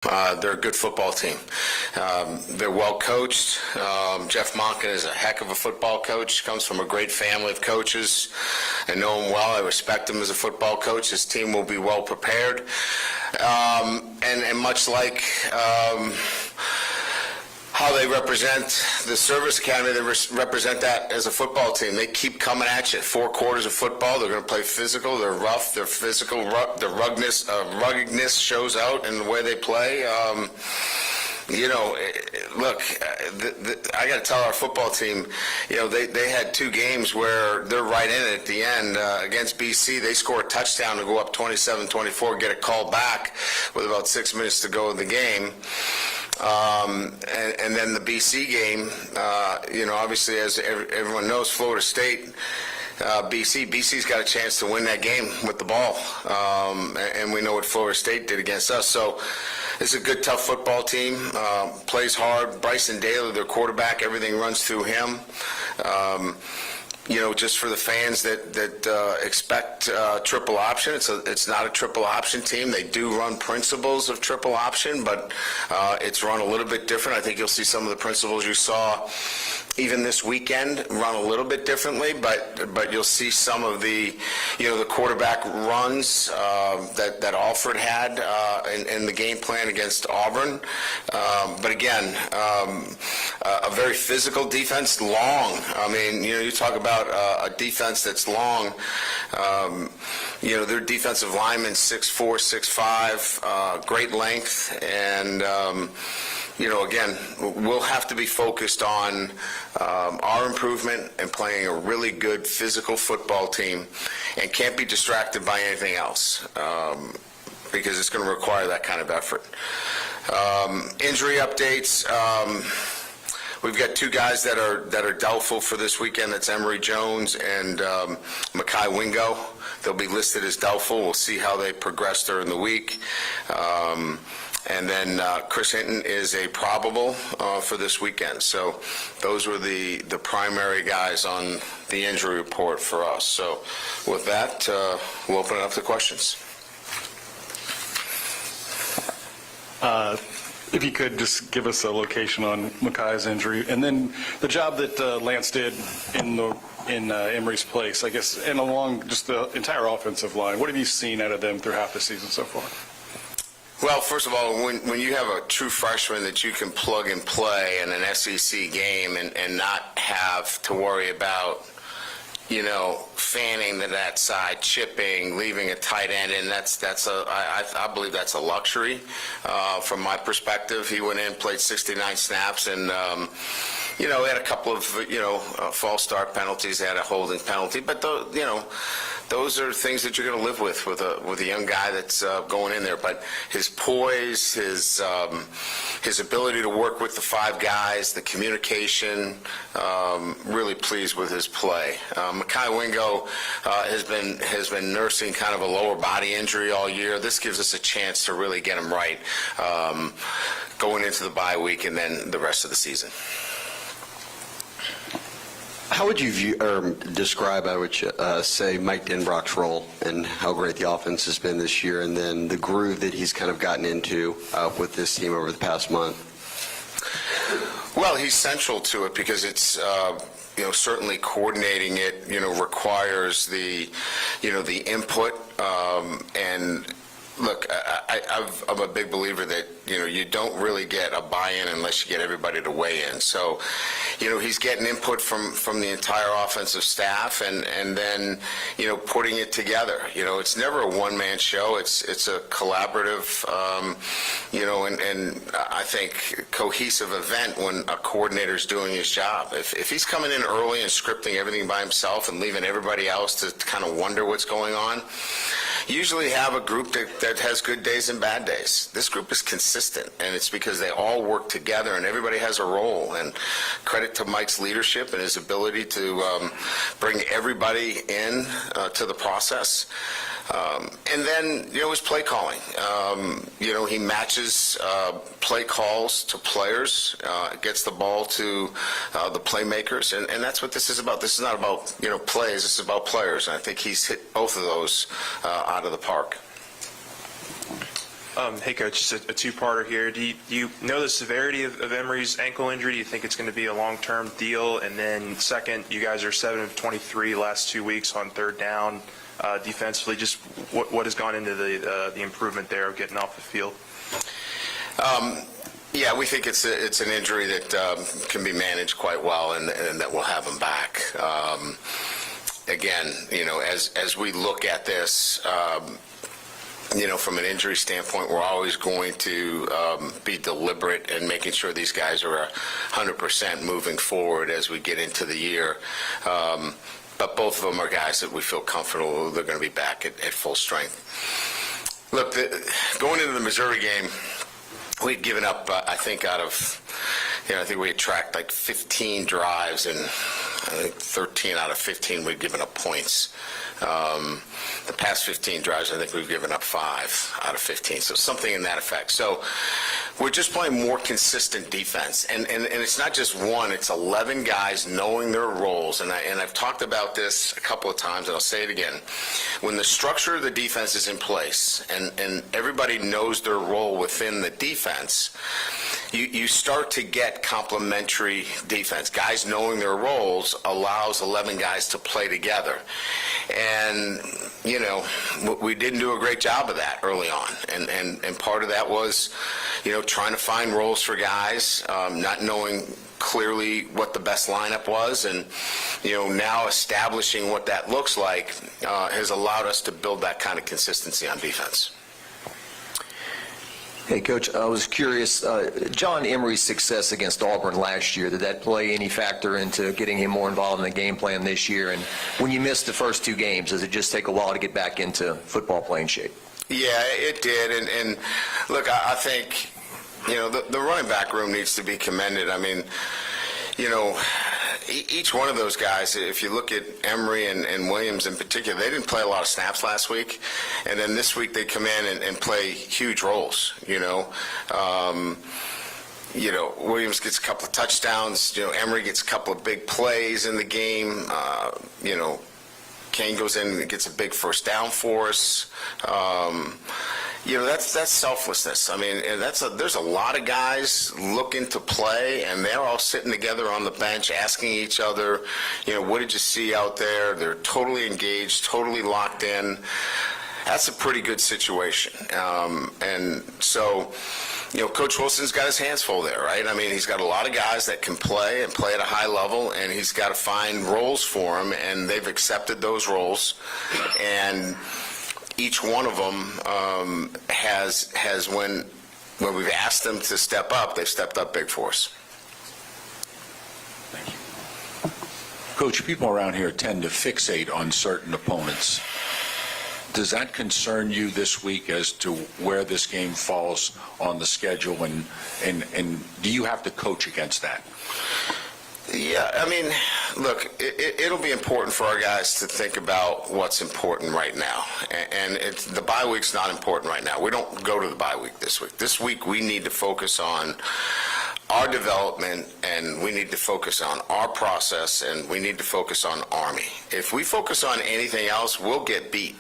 They're a good football team. They're well coached. Jeff Monken is a heck of a football coach. Comes from a great family of coaches. I know him well. I respect him as a football coach. His team will be well prepared. And much like how they represent the service academy, they represent that as a football team. They keep coming at you. 4 quarters of football. They're going to play physical. They're rough. They're physical. The ruggedness shows out in the way they play. Look, I got to tell our football team, they had 2 games where they're right in it at the end. Against BC, they score a touchdown to go up 27-24, get a call back with about 6 minutes to go in the game. And then the BC game, obviously, as everyone knows, Florida State, BC's got a chance to win that game with the ball. And we know what Florida State did against us. So it's a good, tough football team, plays hard. Bryson Daly, their quarterback, everything runs through him. Just for the fans that expect triple option, it's not a triple option team. They do run principles of triple option, but it's run a little bit different. I think you'll see some of the principles you saw even this weekend run a little bit differently, but you'll see some of the quarterback runs that Alford had in the game plan against Auburn. But again, a very physical defense, long. I mean, you talk about a defense that's long. Their defensive linemen 6'4", 6'5", great length, and again, we'll have to be focused on our improvement and playing a really good physical football team, and can't be distracted by anything else because it's going to require that kind of effort. Injury updates. We've got 2 guys that are doubtful for this weekend. That's Emory Jones and Mekhi Wingo. They'll be listed as doubtful. We'll see how they progress during the week. And then Chris Hinton is a probable for this weekend. So those were the primary guys on the injury report for us. So with that, we'll open it up to questions. If you could just give us a location on Mekhi's injury, and then the job that Lance did in Emory's place, I guess, and along just the entire offensive line. What have you seen out of them through half the season so far? Well, first of all, when you have a true freshman that you can plug and play in an SEC game and not have to worry about, fanning to that side, chipping, leaving a tight end, and I believe that's a luxury from my perspective. He went in, played 69 snaps, and had a couple of false start penalties, had a holding penalty, but those are things that you're going to live with a young guy that's going in there. But his poise, his ability to work with the 5 guys, the communication, really pleased with his play. Mekhi Wingo has been nursing kind of a lower body injury all year. This gives us a chance to really get him right going into the bye week and then the rest of the season. How would you view or describe, I would say, Mike Denbrock's role and how great the offense has been this year, and then the groove that he's kind of gotten into with this team over the past month? Well, he's central to it because it's certainly coordinating it requires the input and. Look, I'm a big believer that, you don't really get a buy-in unless you get everybody to weigh in. So, he's getting input from the entire offensive staff and then, putting it together. It's never a one-man show. It's a collaborative, and I think cohesive event when a coordinator's doing his job. If he's coming in early and scripting everything by himself and leaving everybody else to kind of wonder what's going on, usually have a group that has good days and bad days. This group is consistent, and it's because they all work together and everybody has a role. And credit to Mike's leadership and his ability to bring everybody in to the process. And then, his play calling. He matches play calls to players, gets the ball to the playmakers, and that's what this is about. This is not about, plays. This is about players, and I think he's hit both of those out of the park. Hey, Coach, just a two-parter here. Do you know the severity of Emery's ankle injury? Do you think it's going to be a long-term deal? And then second, you guys are 7 of 23 last 2 weeks on third down defensively. Just what has gone into the improvement there of getting off the field? Yeah, we think it's an injury that can be managed quite well, and that will have him back. Again, as we look at this, from an injury standpoint, we're always going to be deliberate in making sure these guys are 100% moving forward as we get into the year. But both of them are guys that we feel comfortable they're going to be back at full strength. Look, going into the Missouri game, we'd given up, I think we had tracked like 15 drives, and I think 13 out of 15 we'd given up points. The past 15 drives, I think we've given up 5 out of 15, so something in that effect. So we're just playing more consistent defense, and it's not just one, it's 11 guys knowing their roles, and I've talked about this a couple of times, and I'll say it again. When the structure of the defense is in place, and everybody knows their role within the defense, you start to get complementary defense. Guys knowing their roles allows 11 guys to play together. And, we didn't do a great job of that early on. And part of that was, trying to find roles for guys, not knowing clearly what the best lineup was. And, now establishing what that looks like has allowed us to build that kind of consistency on defense. Hey, Coach, I was curious, John Emery's success against Auburn last year, did that play any factor into getting him more involved in the game plan this year? And when you missed the first 2 games, does it just take a while to get back into football playing shape? Yeah, it did. And look, I think, the running back room needs to be commended. I mean, each one of those guys, if you look at Emery and Williams in particular, they didn't play a lot of snaps last week. And then this week they come in and play huge roles, Williams gets a couple of touchdowns. Emery gets a couple of big plays in the game. Kane goes in and gets a big first down for us. That's selflessness. I mean, there's a lot of guys looking to play, and they're all sitting together on the bench asking each other, what did you see out there? They're totally engaged, totally locked in. That's a pretty good situation. And so, Coach Wilson's got his hands full there, right? I mean, he's got a lot of guys that can play and play at a high level, and he's got to find roles for them, and they've accepted those roles. And each one of them has when we've asked them to step up, they've stepped up big for us. Thank you. Coach, people around here tend to fixate on certain opponents. Does that concern you this week as to where this game falls on the schedule, and do you have to coach against that? Yeah, I mean, look, it'll be important for our guys to think about what's important right now. And the bye week's not important right now. We don't go to the bye week this week. This week we need to focus on our development, and we need to focus on our process, and we need to focus on Army. If we focus on anything else, we'll get beat.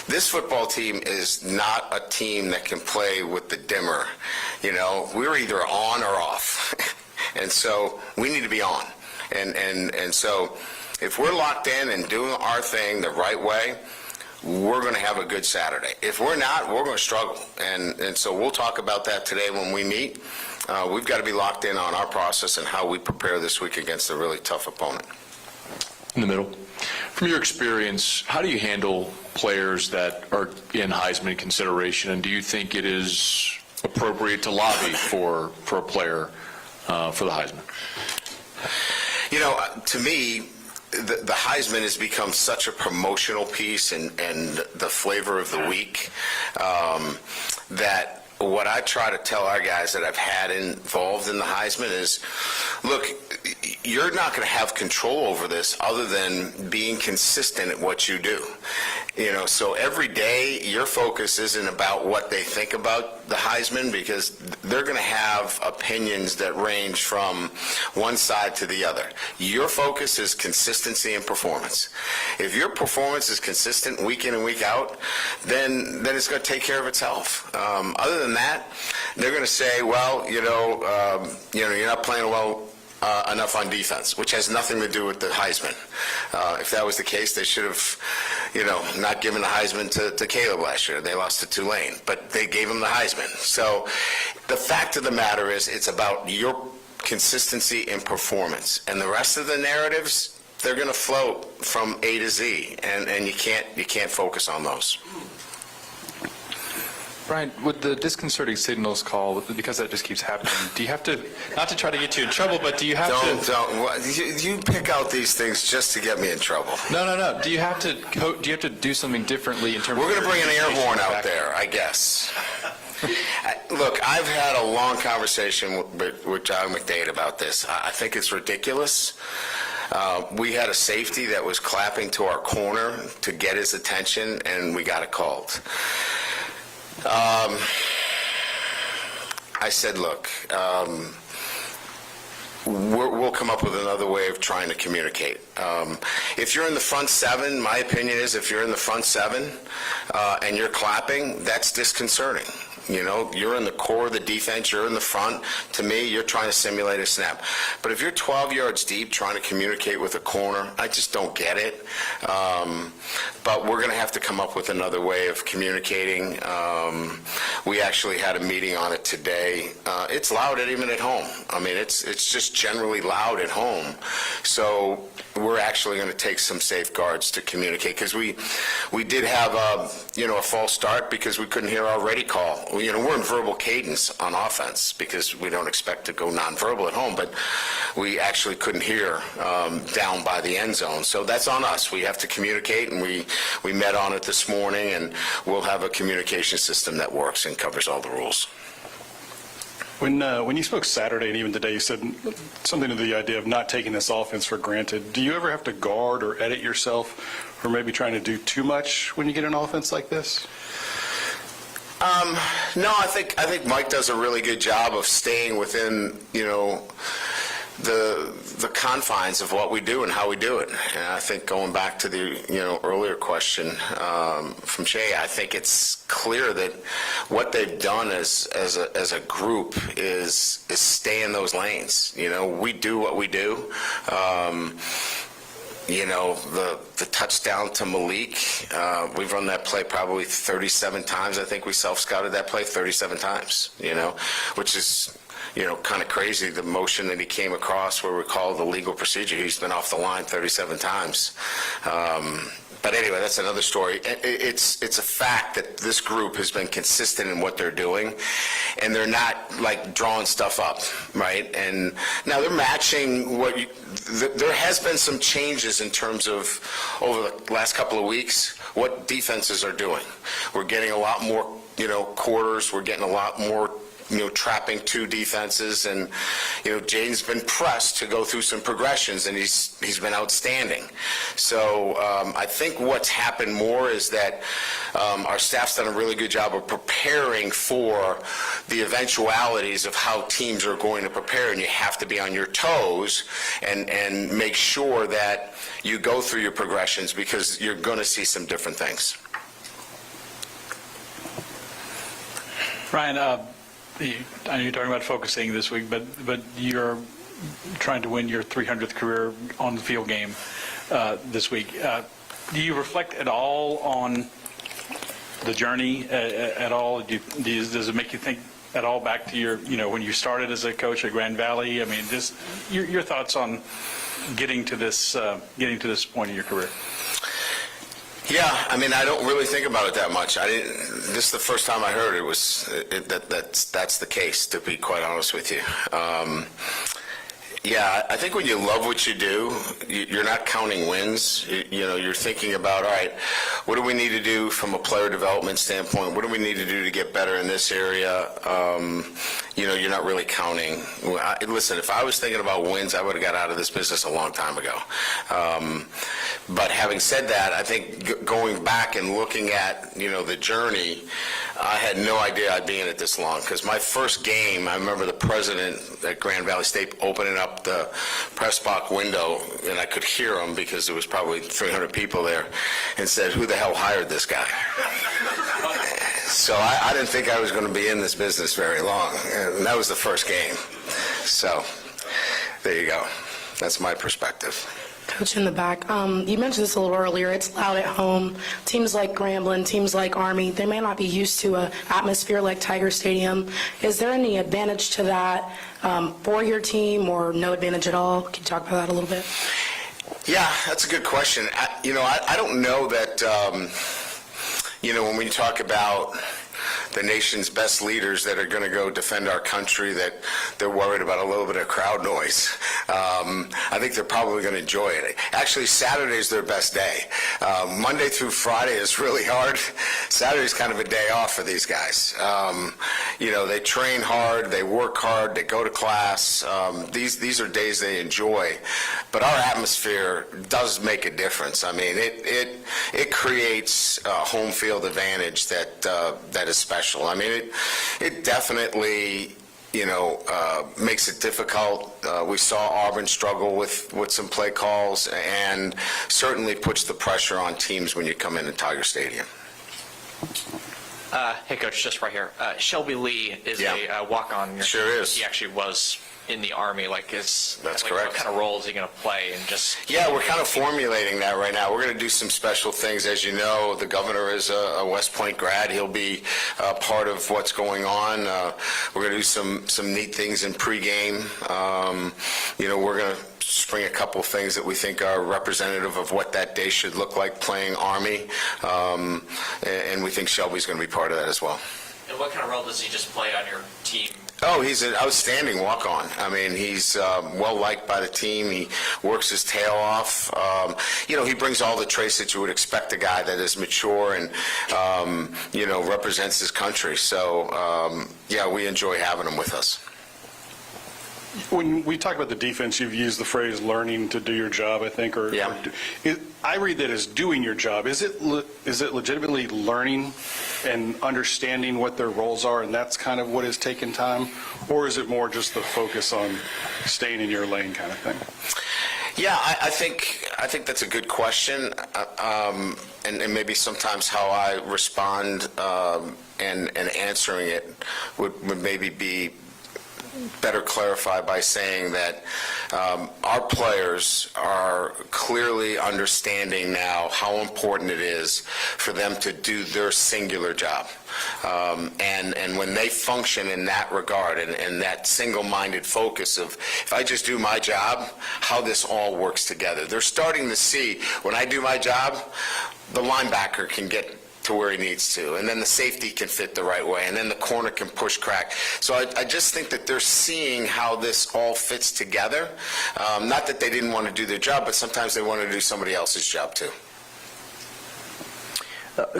This football team is not a team that can play with the dimmer. We're either on or off. And so we need to be on. And so if we're locked in and doing our thing the right way, we're going to have a good Saturday. If we're not, we're going to struggle. And so we'll talk about that today when we meet. We've got to be locked in on our process and how we prepare this week against a really tough opponent. In the middle. From your experience, how do you handle players that are in Heisman consideration, and do you think it is appropriate to lobby for a player for the Heisman? To me, the Heisman has become such a promotional piece and the flavor of the week that what I try to tell our guys that I've had involved in the Heisman is, look, you're not going to have control over this other than being consistent at what you do. So every day, your focus isn't about what they think about the Heisman, because they're going to have opinions that range from one side to the other. Your focus is consistency and performance. If your performance is consistent week in and week out, then it's going to take care of itself. Other than that, they're going to say, well, you're not playing well enough on defense, which has nothing to do with the Heisman. If that was the case, they should have, not given the Heisman to Caleb last year. They lost to Tulane, but they gave him the Heisman. So the fact of the matter is, it's about your consistency and performance, and the rest of the narratives, they're going to float from A to Z, and you can't focus on those. Brian, with the disconcerting signals call, because that just keeps happening, do you have to, not to try to get you in trouble, but do you have You pick out these things just to get me in trouble. No. Do you have to do something differently in terms We're of... going to bring an air horn out back? there, I guess. Look, I've had a long conversation with John McDade about this. I think it's ridiculous. We had a safety that was clapping to our corner to get his attention, and we got it called. I said, look, we'll come up with another way of trying to communicate. If you're in the front seven, my opinion is, if you're in the front seven and you're clapping, that's disconcerting. You're in the core of the defense, you're in the front. To me, you're trying to simulate a snap. But if you're 12 yards deep trying to communicate with a corner, I just don't get it. But we're going to have to come up with another way of communicating. We actually had a meeting on it today. It's loud even at home. I mean, it's just generally loud at home. So we're actually going to take some safeguards to communicate, because we did have a false start because we couldn't hear our ready call. We're in verbal cadence on offense because we don't expect to go nonverbal at home, but we actually couldn't hear down by the end zone. So that's on us. We have to communicate, and we met on it this morning, and we'll have a communication system that works and covers all the rules. When you spoke Saturday and even today, you said something to the idea of not taking this offense for granted. Do you ever have to guard or edit yourself for maybe trying to do too much when you get an offense like this? No, I think Mike does a really good job of staying within, the confines of what we do and how we do it. And I think going back to the earlier question from Shay, I think it's clear that what they've done as a group is stay in those lanes. We do what we do. The touchdown to Malik, we've run that play probably 37 times. I think we self-scouted that play 37 times, which is, kind of crazy, the motion that he came across where we called the legal procedure. He's been off the line 37 times. But anyway, that's another story. It's a fact that this group has been consistent in what they're doing, and they're not drawing stuff up, right? And now they're matching there has been some changes in terms of, over the last couple of weeks, what defenses are doing. We're getting a lot more, quarters. We're getting a lot more trapping two defenses, and Jaden's been pressed to go through some progressions, and he's been outstanding. So I think what's happened more is that our staff's done a really good job of preparing for the eventualities of how teams are going to prepare, and you have to be on your toes and make sure that you go through your progressions, because you're going to see some different things. Ryan, I know you're talking about focusing this week, but you're trying to win your 300th career on-the-field game this week. Do you reflect at all on the journey at all? Does it make you think at all back to your, when you started as a coach at Grand Valley? I mean, just your thoughts on getting to this point in your career. Yeah, I mean, I don't really think about it that much. This is the first time I heard that's the case, to be quite honest with you. Yeah, I think when you love what you do, you're not counting wins. You're thinking about, all right, what do we need to do from a player development standpoint? What do we need to do to get better in this area? You're not really counting. Listen, if I was thinking about wins, I would have got out of this business a long time ago. But having said that, I think going back and looking at, the journey, I had no idea I'd be in it this long, because my first game, I remember the president at Grand Valley State opening up the press box window, and I could hear him because there was probably 300 people there, and said, "Who the hell hired this guy?" So I didn't think I was going to be in this business very long, and that was the first game. So there you go. That's my perspective. Coach in the back, you mentioned this a little earlier, it's loud at home. Teams like Grambling, teams like Army, they may not be used to an atmosphere like Tiger Stadium. Is there any advantage to that for your team, or no advantage at all? Can you talk about that a little bit? Yeah, that's a good question. I don't know that, when we talk about the nation's best leaders that are going to go defend our country, that they're worried about a little bit of crowd noise. I think they're probably going to enjoy it. Actually, Saturday's their best day. Monday through Friday is really hard. Saturday's kind of a day off for these guys. They train hard, they work hard, they go to class. These are days they enjoy. But our atmosphere does make a difference. I mean, it creates a home field advantage that is special. I mean, it definitely, makes it difficult. We saw Auburn struggle with some play calls, and certainly puts the pressure on teams when you come into Tiger Stadium. Hey, Coach, just right here. Shelby Lee is Yeah. a walk-on. Sure is. He actually was in the Army. That's correct. correct. What kind of role is he going to play? And just Yeah, we're kind of formulating that right now. We're going to do some special things. As you know, the governor is a West Point grad. He'll be part of what's going on. We're going to do some neat things in pregame. We're going to spring a couple of things that we think are representative of what that day should look like playing Army, and we think Shelby's going to be part of that as well. And what kind of role does he just play on your team? Oh, he's an outstanding walk-on. I mean, he's well-liked by the team. He works his tail off. He brings all the traits that you would expect a guy that is mature and, represents his country. So, we enjoy having him with us. When we talk about the defense, you've used the phrase "learning to do your job," I think, Yeah. I read that as doing your job. Is it legitimately learning and understanding what their roles are, and that's kind of what has taken time, or is it more just the focus on staying in your lane kind of thing? Yeah, I think that's a good question, and maybe sometimes how I respond and answering it would maybe be better clarified by saying that our players are clearly understanding now how important it is for them to do their singular job. And when they function in that regard and that single-minded focus of, if I just do my job, how this all works together. They're starting to see, when I do my job, the linebacker can get to where he needs to, and then the safety can fit the right way, and then the corner can push crack. So I just think that they're seeing how this all fits together. Not that they didn't want to do their job, but sometimes they want to do somebody else's job too.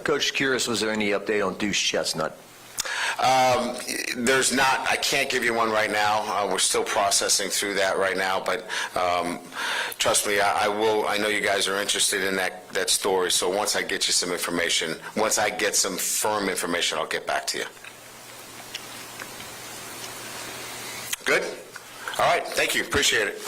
Coach, curious, was there any update on Deuce Chestnut? There's not. I can't give you one right now. We're still processing through that right now, but trust me, I will. I know you guys are interested in that story, so once I get you some information, once I get some firm information, I'll get back to you. Good? All right. Thank you. Appreciate it.